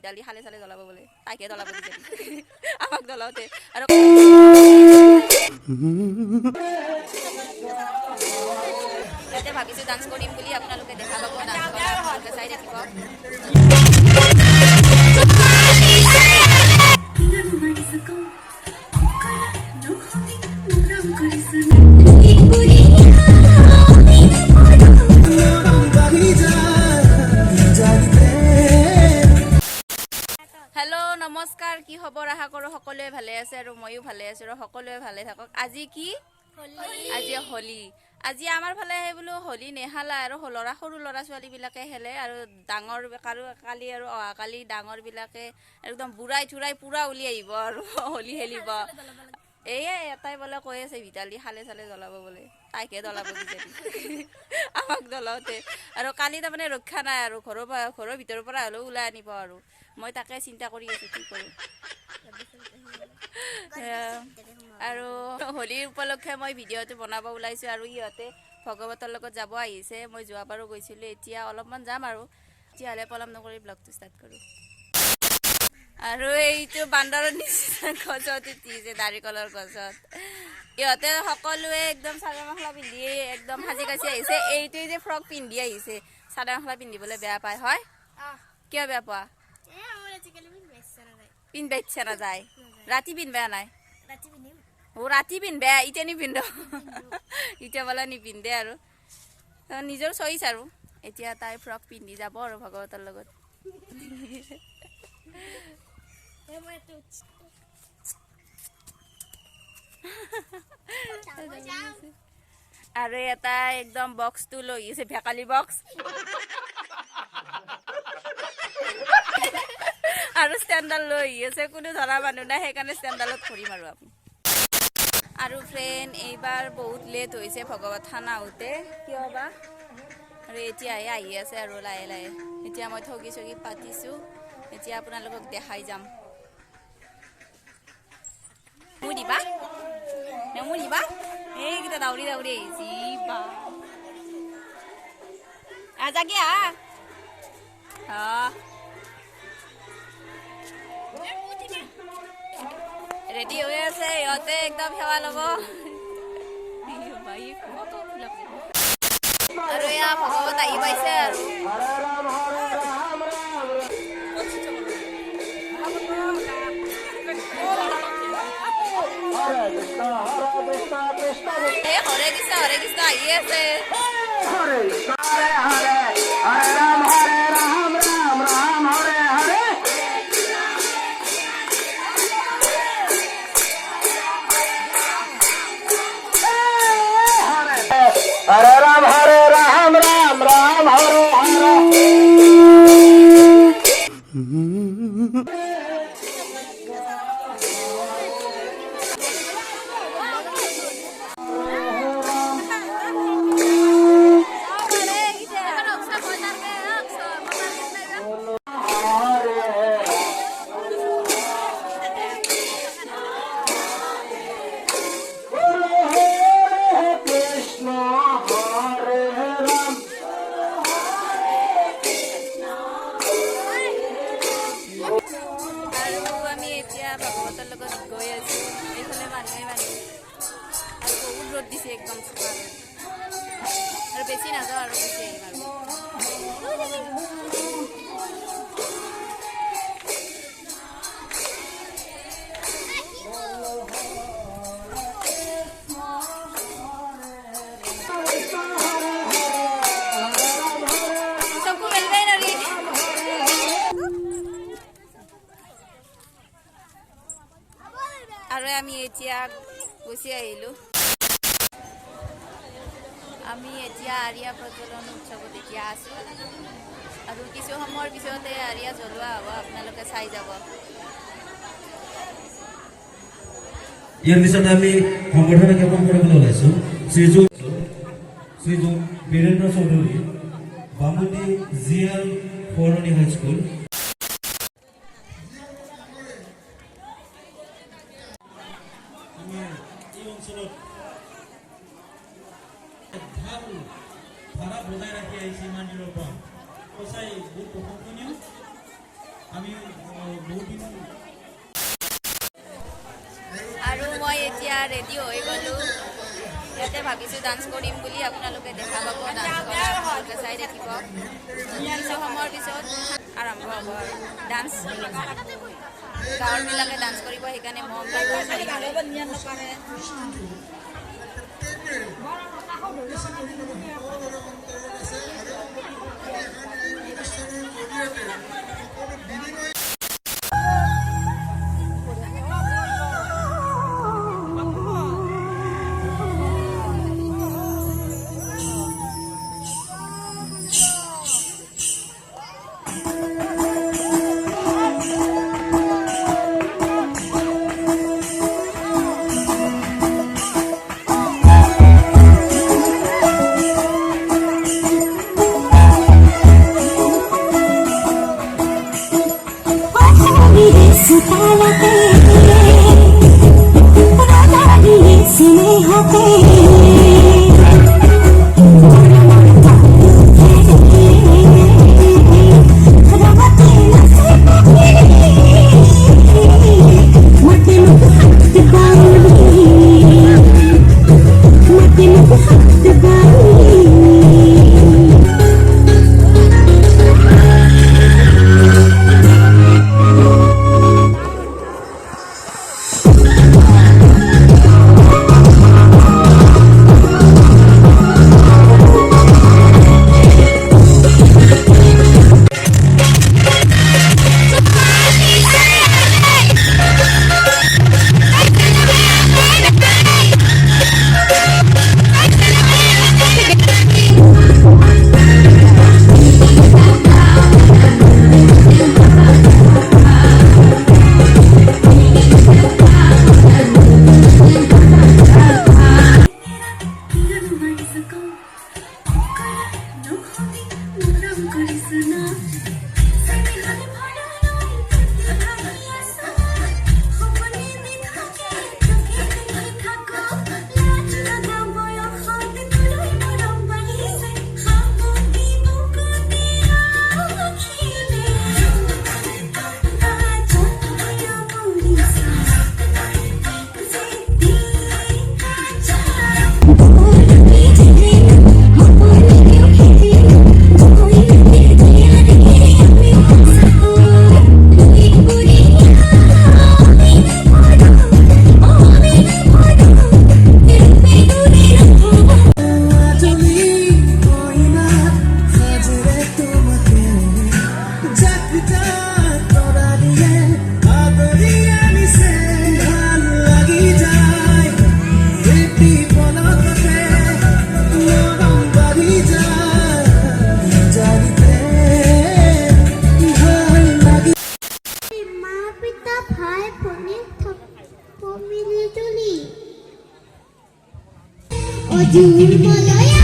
Vitaly খালে চালে জ্বলাব বোলে তাইকে জ্বলাব দিছে আমাক জ্বলাওঁতে আৰু ইয়াতে ভাবিছোঁ ডান্স কৰিম বুলি আপোনালোকে দেখা পাব ডান্স কৰা আপোনালোকে চাই থাকিব নমস্কাৰ কি খবৰ আশা কৰোঁ সকলোৱে ভালে আছে আৰু ময়ো ভালে আছোঁ আৰু সকলোৱে ভালে থাকক আজি কি আজি হোলী আজি আমাৰ ফালে সেই বোলো হোলী নেহালা আৰু সৰু ল'ৰা ছোৱালীবিলাকে খেলে আৰু ডাঙৰ কালি আৰু অহাকালি ডাঙৰবিলাকে একদম বুঢ়াই থুৰাই পূৰা উলিয়াই আহিব আৰু হোলী খেলিব এয়াই এটাই বোলে কৈ আছে ভিতালি খালে চালে জ্বলাব বোলে তাইকে জ্বলাব দিছে আমাক জ্বলাওঁতে আৰু কালি তাৰমানে ৰক্ষা নাই আৰু ঘৰৰ ভিতৰৰ পৰা হ'লেও ওলাই আনিব আৰু মই তাকে চিন্তা কৰি আছোঁ কি কৰোঁ আৰু হোলীৰ উপলক্ষে মই ভিডিঅ'টো বনাব ওলাইছোঁ আৰু ইহঁতে ভগৱতৰ লগত যাব আহিছে মই যোৱাবাৰো গৈছিলোঁ এতিয়া অলপমান যাম আৰু তেতিয়াহ'লে পলম নকৰি ব্লগটো ষ্টাৰ্ট কৰোঁ আৰু এইটো বান্দৰৰ নিচিনা গছত উঠিছে নাৰিকলৰ গছত ইহঁতে সকলোৱে একদম চাদৰ মেখেলা পিন্ধি একদম সাজি কাচি আহিছে এইটোৱে যে ফ্ৰক পিন্ধি আহিছে চাদৰ মেখেলা পিন্ধিবলৈ বেয়া পায় হয় কিয় বেয়া পোৱা পিন্ধবা ইচ্ছা নাযায় ৰাতি পিন্ধবা নাই ৰাতি পিন্ধবা এতিয়া নিপিন্ধ এতিয়া বোলে নিপিন্ধে আৰু নিজৰ চইচ আৰু এতিয়া তাই ফ্ৰক পিন্ধি যাব আৰু ভগৱতৰ লগত আৰু এটা একদম বক্সটো লৈ আছে ভেকালি বক্স আৰু ষ্টেণ্ডাল লৈ আছে কোনো ধৰা মানুহ নাই সেইকাৰণে ষ্টেণ্ডালত ধৰিম আৰু আপুনি আৰু ফ্ৰেণ্ড এইবাৰ বহুত লেট হৈছে ভগৱত থানা আহোঁতে কিয় বা আৰু এতিয়াহে আহি আছে আৰু লাহে লাহে এতিয়া মই ঠগি চগি পাতিছোঁ এতিয়া আপোনালোকক দেখাই যাম মোৰ দিবা এইকেইটা দাউৰি দাউৰি আহিছি বা জাগি ৰেডি হৈ আছে ইহঁতে একদম সেৱা ল'ব আৰু এয়া ভগৱত আহি পাইছে আৰু হৰে কৃষ্ণ আহি আছে हरे राम राम राम हरे हरे ভগৱতৰ লগত গৈ আছোঁ এইফালে মানুহে আৰু বহুত ৰ'দ দিছে একদম চোকা আৰু বেছি নাযাওঁ আৰু গুচি আহিম আৰু আৰু আমি এতিয়া গুচি আহিলোঁ আমি এতিয়া আৰিয়া প্ৰজ্বলন উৎসৱত এতিয়া আছোঁ আৰু কিছু সময়ৰ পিছতে আৰিয়া জ্বলোৱা হ'ব আপোনালোকে চাই যাব ইয়াৰ পিছতে আমি সংগঠন জ্ঞাপন কৰিবলৈ ওলাইছোঁ শ্ৰীযুত বীৰেন্দ্ৰ চৌধুৰী বামুণী জিএল ফৰণী হাইস্কুল ধাৰা বজাই ৰাখি আহিছে ইমান দিনৰ পৰা সঁচাই বহুত প্ৰশংসনীয় আৰু মই এতিয়া ৰেডি হৈ গ'লোঁ ইয়াতে ভাবিছোঁ ডান্স কৰিম বুলি আপোনালোকে দেখা পাব ডান্স কৰা আপোনালোকে চাই থাকিব কিছু সময়ৰ পিছত আৰম্ভ হ'ব আৰু ডান্স গাঁৱৰবিলাকে ডান্স কৰিব সেইকাৰণে মম Ojul Malaya